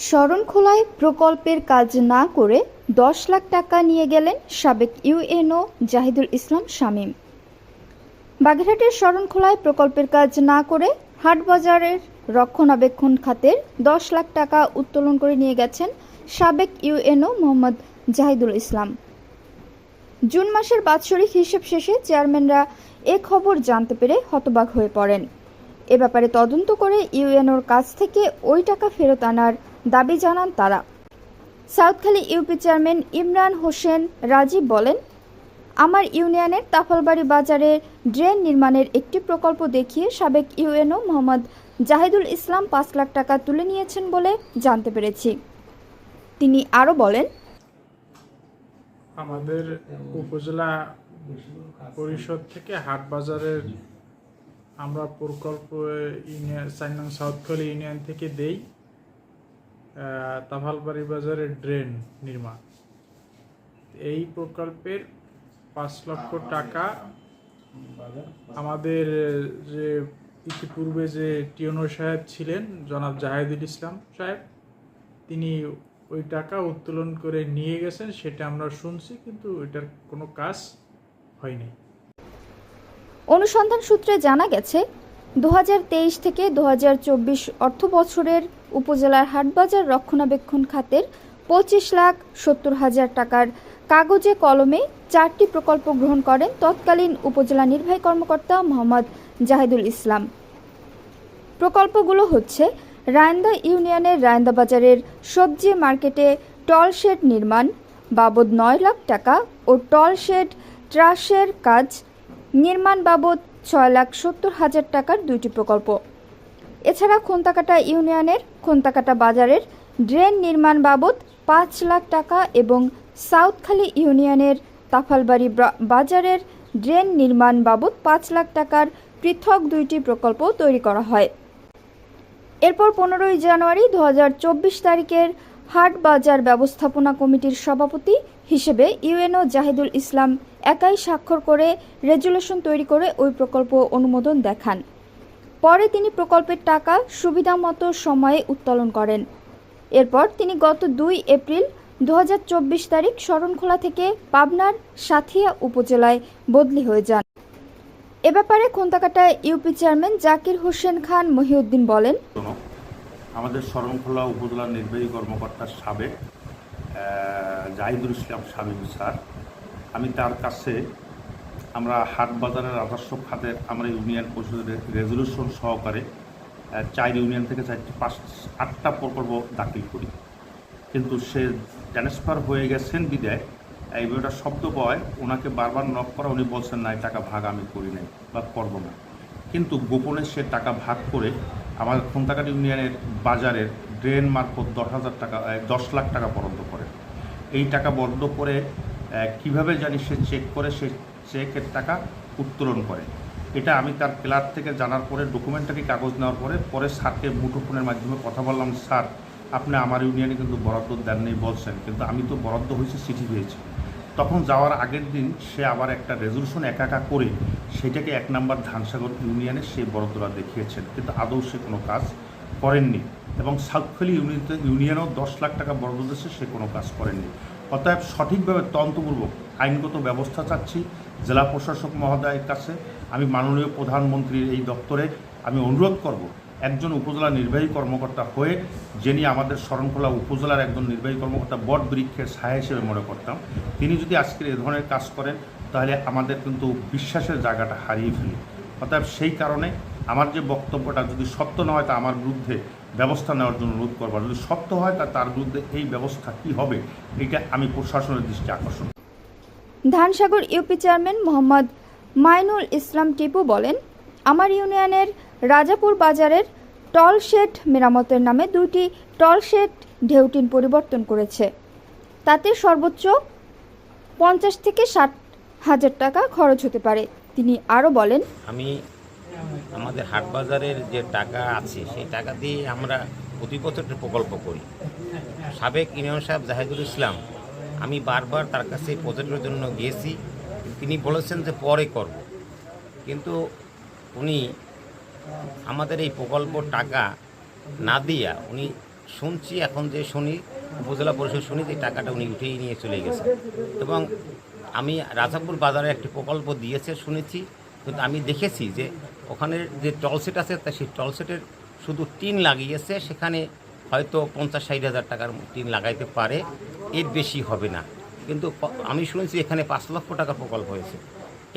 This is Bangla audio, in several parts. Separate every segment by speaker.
Speaker 1: শরণখোলায় প্রকল্পের কাজ না করে ১০ লাখ টাকা নিয়ে গেলেন সাবেক ইউএনও জাহিদুল ইসলাম শামীম। বাগেরহাটের শরণখোলায় প্রকল্পের কাজ না করে হাটবাজারের রক্ষণাবেক্ষণ খাতের ১০ লাখ টাকা উত্তোলন করে নিয়ে গেছেন সাবেক ইউএনও মোহাম্মদ জাহিদুল ইসলাম। জুন মাসের বাৎসরিক হিসেব শেষে চেয়ারম্যানরা এ খবর জানতে পেরে হতবাক হয়ে পড়েন। এ ব্যাপারে তদন্ত করে ইউএনওর কাছ থেকে ওই টাকা ফেরত আনার দাবি জানান তারা। সাউথখালী ইউপি চেয়ারম্যান ইমরান হোসেন রাজীব বলেন, আমার ইউনিয়নের তাফালবাড়ি বাজারে ড্রেন নির্মাণের একটি প্রকল্প দেখিয়ে সাবেক ইউএনও মোহাম্মদ জাহিদুল ইসলাম ৫ লাখ টাকা তুলে নিয়েছেন বলে জানতে পেরেছি। তিনি আরও বলেন,
Speaker 2: আমাদের উপজেলা পরিষদ থেকে হাটবাজারের আমরা প্রকল্প ইউনিয়ন ৪ নং সাউথখালী ইউনিয়ন থেকে দেই তাফালবাড়ি বাজারের ড্রেন নির্মাণ। এই প্রকল্পের ৫ লক্ষ টাকা আমাদের যে ইতিপূর্বে যে টিওনো সাহেব ছিলেন জনাব জাহিদুল ইসলাম সাহেব, তিনি ওই টাকা উত্তোলন করে নিয়ে গেছেন, সেটা আমরা শুনছি, কিন্তু এটার কোনো কাজ হয়নি।
Speaker 1: অনুসন্ধান সূত্রে জানা গেছে ২০২৩ থেকে ২০২৪ অর্থ বছরের উপজেলার হাটবাজার রক্ষণাবেক্ষণ খাতের ২৫,৭০,০০০ টাকার কাগজে কলমে ৪টি প্রকল্প গ্রহণ করেন তৎকালীন উপজেলা নির্বাহী কর্মকর্তা মোহাম্মদ জাহিদুল ইসলাম। প্রকল্পগুলো হচ্ছে রায়ন্দা ইউনিয়নের রায়ন্দা বাজারের সবজি মার্কেটে টল শেড নির্মাণ বাবদ ৯ লাখ টাকা ও টল শেড ট্রাসের কাজ নির্মাণ বাবদ ৬,৭০,০০০ টাকার ২টি প্রকল্প। এছাড়া খোন্তাকাটা ইউনিয়নের খোন্তাকাটা বাজারের ড্রেন নির্মাণ বাবদ ৫ লাখ টাকা এবং সাউথখালী ইউনিয়নের তাফালবাড়ি বাজারের ড্রেন নির্মাণ বাবদ ৫ লাখ টাকার পৃথক ২টি প্রকল্প তৈরি করা হয়। এরপর ১৫ই জানুয়ারি ২০২৪ তারিখের হাট বাজার ব্যবস্থাপনা কমিটির সভাপতি হিসেবে ইউএনও জাহিদুল ইসলাম একাই স্বাক্ষর করে রেজুলেশন তৈরি করে ওই প্রকল্প অনুমোদন দেখান। পরে তিনি প্রকল্পের টাকা সুবিধামতো সময়ে উত্তোলন করেন। এরপর তিনি গত ২ এপ্রিল ২০২৪ তারিখ শরণখোলা থেকে পাবনার সাথিয়া উপজেলায় বদলি হয়ে যান। এ ব্যাপারে খোন্তাকাটা ইউপি চেয়ারম্যান জাকির হোসেন খান মহিউদ্দিন বলেন,
Speaker 3: আমাদের শরণখোলা উপজেলার নির্বাহী কর্মকর্তা সাবেক জাহিদুল ইসলাম শামীম স্যার, আমি তার কাছে আমরা হাট বাজারের রাজস্ব খাতের আমরা ইউনিয়ন পরিষদের রেজলিউশন সহকারে ৪ ইউনিয়ন থেকে 8টা প্রকল্প দাখিল করি, কিন্তু সে ট্রান্সফার হয়ে গেছেন বিদায় এই বিষয়টা শব্দ পাওয়ায় ওনাকে বারবার নক করা, উনি বলছেন না, এই টাকা ভাগ আমি করি নাই বা করব না, কিন্তু গোপনে সে টাকা ভাগ করে আমার খোন্তাকাটা ইউনিয়নের বাজারের ড্রেন মারফত ১০ লাখ টাকা বরাদ্দ করে। এই টাকা বরাদ্দ করে কিভাবে জানি সে চেক করে সে চেকের টাকা উত্তোলন করে। এটা আমি তার ক্লার্ক থেকে জানার পরে ডকুমেন্টারি কাগজ নেওয়ার পরে স্যারকে মুঠোফোনের মাধ্যমে কথা বললাম, স্যার আপনি আমার ইউনিয়নে কিন্তু বরাদ্দ দেননি বলছেন, কিন্তু আমি তো বরাদ্দ হয়েছে, চিঠি পেয়েছি। তখন যাওয়ার আগের দিন সে আবার একটা রেজলিউশন একা করে সেটাকে ১ নম্বর ধানসাগর ইউনিয়নে সে বরাদ্দটা দেখিয়েছেন, কিন্তু আদৌ সে কোনো কাজ করেননি। এবং সাউথখালী ইউনিয়নেও ১০ লাখ টাকা বরাদ্দ দিয়েছে, সে কোনো কাজ করেননি। অতএব সঠিকভাবে তদন্তপূর্বক আইনগত ব্যবস্থা চাচ্ছি জেলা প্রশাসক মহোদয়ের কাছে। আমি মাননীয় প্রধানমন্ত্রীর এই দপ্তরে আমি অনুরোধ করব, একজন উপজেলা নির্বাহী কর্মকর্তা হয়ে, যিনি আমাদের শরণখোলা উপজেলার একজন নির্বাহী কর্মকর্তা বট বৃক্ষের ছায়া হিসেবে মনে করতাম, তিনি যদি আজকের এ ধরনের কাজ করেন তাহলে আমাদের কিন্তু বিশ্বাসের জায়গাটা হারিয়ে ফেলি। অতএব সেই কারণে আমার যে বক্তব্যটা যদি সত্য না হয় তা আমার বিরুদ্ধে ব্যবস্থা নেওয়ার জন্য অনুরোধ করবার, যদি সত্য হয় তার বিরুদ্ধে এই ব্যবস্থা কী হবে এটা আমি প্রশাসনের দৃষ্টি আকর্ষণ।
Speaker 1: ধানসাগর ইউপি চেয়ারম্যান মোহাম্মদ মাইনুল ইসলাম টিপু বলেন, আমার ইউনিয়নের রাজাপুর বাজারের টল শেড মেরামতের নামে 2টি টল শেড ঢেউটিন পরিবর্তন করেছে, তাতে সর্বোচ্চ ৫০ থেকে ৬০,০০০ টাকা খরচ হতে পারে। তিনি আরও বলেন,
Speaker 4: আমি আমাদের হাট বাজারের যে টাকা আছে সেই টাকা দিয়ে আমরা প্রতি বছর প্রকল্প করি। সাবেক ইউনিয়ন সাহেব জাহিদুল ইসলাম, আমি বারবার তার কাছে প্রজেক্টের জন্য গিয়েছি, তিনি বলেছেন যে পরে করব, কিন্তু উনি আমাদের এই প্রকল্প টাকা না দিয়া উনি শুনছি, এখন যে শুনি উপজেলা পরিষদ শুনি যে টাকাটা উনি উঠেই নিয়ে চলে গেছে। এবং আমি রাজাপুর বাজারে একটি প্রকল্প দিয়েছে শুনেছি, কিন্তু আমি দেখেছি যে ওখানে যে টলসেট আছে তা সেই টলসেটের শুধু টিন লাগিয়েছে, সেখানে হয়তো 50-60 হাজার টাকার টিন লাগাইতে পারে, এর বেশি হবে না। কিন্তু আমি শুনেছি এখানে 5 লক্ষ টাকার প্রকল্প হয়েছে।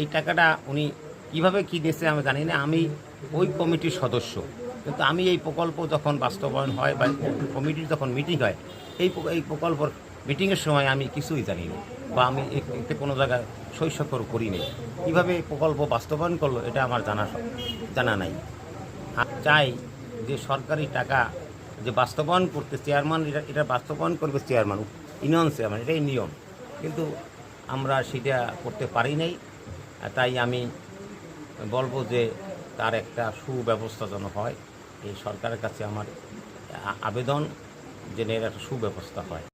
Speaker 4: এই টাকাটা উনি কীভাবে কী দিয়েছে আমি জানি না, আমি ওই কমিটির সদস্য, কিন্তু আমি এই প্রকল্প যখন বাস্তবায়ন হয় বা কমিটির যখন মিটিং হয়, এই প্রকল্পর মিটিংয়ের সময় আমি কিছুই জানি না, বা আমি এতে কোনো জায়গায় সই স্বাক্ষর করিনি। কীভাবে এই প্রকল্প বাস্তবায়ন করলো এটা আমার জানা নাই। আর চাই যে সরকারি টাকা যে বাস্তবায়ন করতে চেয়ারম্যান, এটা বাস্তবায়ন করবে চেয়ারম্যান, ইউনিয়ন চেয়ারম্যান, এটাই নিয়ম, কিন্তু আমরা সেটা করতে পারি নাই। তাই আমি বলবো যে তার একটা সুব্যবস্থা যেন হয়, এই সরকারের কাছে আমার আবেদন যেন এর একটা সুব্যবস্থা হয়।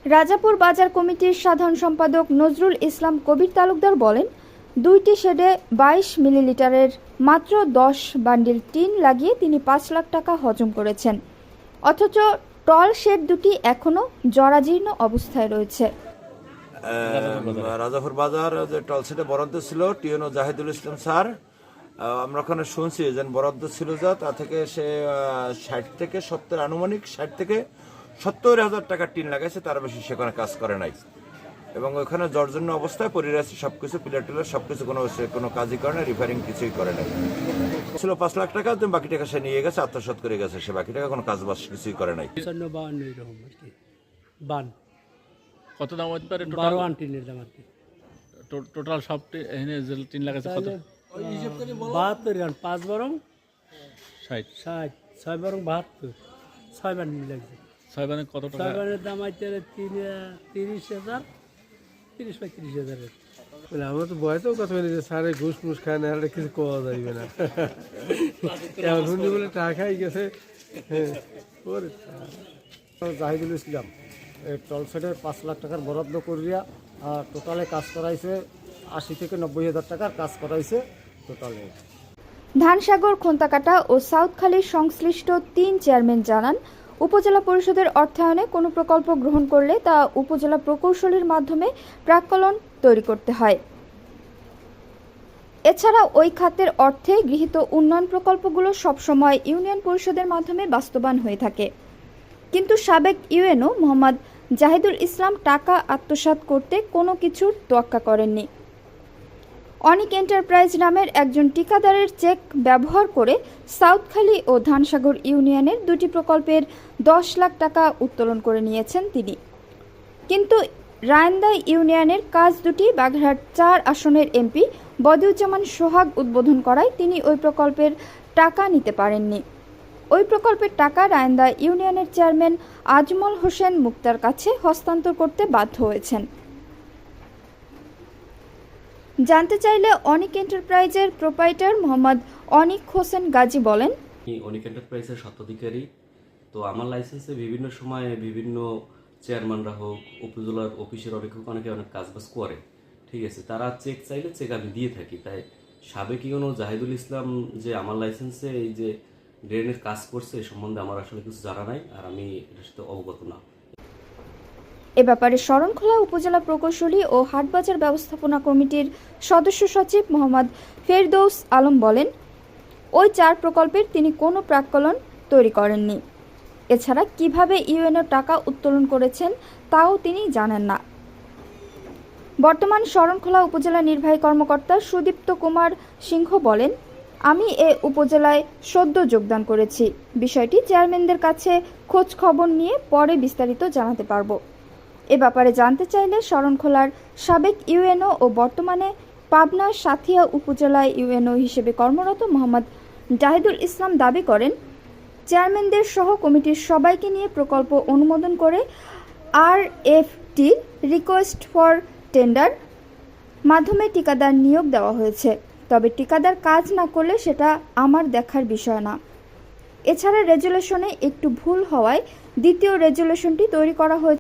Speaker 1: রাজাপুর বাজার কমিটির সাধারণ সম্পাদক নজরুল ইসলাম কবির তালুকদার বলেন, 2টি শেডে 22 মিলিলিটারের মাত্র 10 বান্ডিল টিন লাগিয়ে তিনি 5 লাখ টাকা হজম করেছেন, অথচ টল শেড দুটি এখনো জরাজীর্ণ অবস্থায় রয়েছে।
Speaker 5: রাজাপুর বাজার যে টলসেটে বরাদ্দ ছিল টিএনও জাহিদুল ইসলাম স্যার, আমরা ওখানে শুনছি যে বরাদ্দ ছিল যা তা থেকে সে 60 থেকে 70 আনুমানিক 60 থেকে 70 হাজার টাকা টিন লাগাইছে, তার বেশি সেখানে কাজ করে নাই। এবং ওখানে জর্জন্য অবস্থায় পড়ে আছে সবকিছু, পিলার টিলার সবকিছু, কোনো কাজই করে না, রিপেয়ারিং কিছুই করে নাই। ছিল 5 লাখ টাকা, বাকি টাকা সে নিয়ে গেছে, আত্মসাৎ করে গেছে। সে বাকি টাকা কোনো কাজ বাস কিছুই করে নাই।
Speaker 6: কত দাম হতে পারে?
Speaker 7: 12 আন্টিনের দাম আর কি।
Speaker 6: টোটাল সব এখানে যে টিন লাগাছে কত?
Speaker 7: 72 5 বরং
Speaker 6: 60
Speaker 7: 6 বরং 72, 6 বান্ডিল লাগছে।
Speaker 6: 6 মানে কত টাকা?
Speaker 7: 6 বান্ডিলের দাম আইতে 30,000, 35,000।
Speaker 8: বলে আমরা তো বয়সেও কথা বলি যে স্যারে ঘুষ মুষ খায় না, এটা কিছু কোয়া যাইবে না। এখন হুন্ডি বলে টাকা খাই গেছে।
Speaker 9: জাহিদুল ইসলাম টলসেটে 5 লাখ টাকার বরাদ্দ করিয়া টোটালে কাজ করাইছে 80 থেকে 90 হাজার টাকার কাজ করাইছে টোটালে।
Speaker 1: ধানসাগর, খোন্তাকাটা ও সাউথখালীর সংশ্লিষ্ট 3 চেয়ারম্যান জানান, উপজেলা পরিষদের অর্থায়নে কোনো প্রকল্প গ্রহণ করলে তা উপজেলা প্রকৌশলীর মাধ্যমে প্রাক্কলন তৈরি করতে হয়। এছাড়া ওই খাতের অর্থে গৃহীত উন্নয়ন প্রকল্পগুলো সবসময় ইউনিয়ন পরিষদের মাধ্যমে বাস্তবায়ন হয়ে থাকে। কিন্তু সাবেক ইউএনও মোহাম্মদ জাহিদুল ইসলাম টাকা আত্মসাৎ করতে কোনো কিছুর তোয়াক্কা করেননি। অনিক এন্টারপ্রাইজ নামের একজন ঠিকাদারের চেক ব্যবহার করে সাউথখালী ও ধানসাগর ইউনিয়নের 2টি প্রকল্পের 10 লাখ টাকা উত্তোলন করে নিয়েছেন তিনি। কিন্তু রায়ন্দা ইউনিয়নের কাজ দুটি বাগেরহাট 4 আসনের এমপি বদিউজ্জামান সোহাগ উদ্বোধন করায় তিনি ওই প্রকল্পের টাকা নিতে পারেননি। ওই প্রকল্পের টাকা রায়ন্দা ইউনিয়নের চেয়ারম্যান আজমল হোসেন মুক্তার কাছে হস্তান্তর করতে বাধ্য হয়েছেন। জানতে চাইলে অনিক এন্টারপ্রাইজের প্রোপাইটার মোহাম্মদ অনিক হোসেন গাজী বলেন,
Speaker 10: অনিক এন্টারপ্রাইজের স্বত্বাধিকারী। তো আমার লাইসেন্সে বিভিন্ন সময়ে বিভিন্ন চেয়ারম্যানরা হোক, উপজেলার অফিসের অনেকে অনেক কাজবাজ করে, ঠিক আছে, তারা চেক চাইলে চেক আমি দিয়ে থাকি। তাই সাবেক ইউনো জাহিদুল ইসলাম যে আমার লাইসেন্সে এই যে ড্রেনের কাজ করছে এ সম্বন্ধে আমার আসলে কিছু জানা নাই, আর আমি এটার সাথে অবগত না।
Speaker 1: এ ব্যাপারে শরণখোলা উপজেলা প্রকৌশলী ও হাটবাজার ব্যবস্থাপনা কমিটির সদস্য সচিব মোহাম্মদ ফেরদৌস আলম বলেন, ওই 4 প্রকল্পের তিনি কোনো প্রাক্কলন তৈরি করেননি। এছাড়া কিভাবে ইউএনও টাকা উত্তোলন করেছেন তাও তিনি জানেন না। বর্তমান শরণখোলা উপজেলা নির্বাহী কর্মকর্তা সুদীপ্ত কুমার সিংহ বলেন, আমি এ উপজেলায় সদ্য যোগদান করেছি, বিষয়টি চেয়ারম্যানদের কাছে খোঁজ খবর নিয়ে পরে বিস্তারিত জানাতে পারব। এ ব্যাপারে জানতে চাইলে শরণখোলার সাবেক ইউএনও ও বর্তমানে পাবনার সাথিয়া উপজেলায় ইউএনও হিসেবে কর্মরত মোহাম্মদ জাহিদুল ইসলাম দাবি করেন, চেয়ারম্যানদের সহ কমিটির সবাইকে নিয়ে প্রকল্প অনুমোদন করে RFT রিকোয়েস্ট ফর টেন্ডার মাধ্যমে ঠিকাদার নিয়োগ দেওয়া হয়েছে। তবে ঠিকাদার কাজ না করলে সেটা আমার দেখার বিষয় না। এছাড়া রেজুলেশনে একটু ভুল হওয়ায় দ্বিতীয় রেজুলেশনটি তৈরি করা হয়েছে।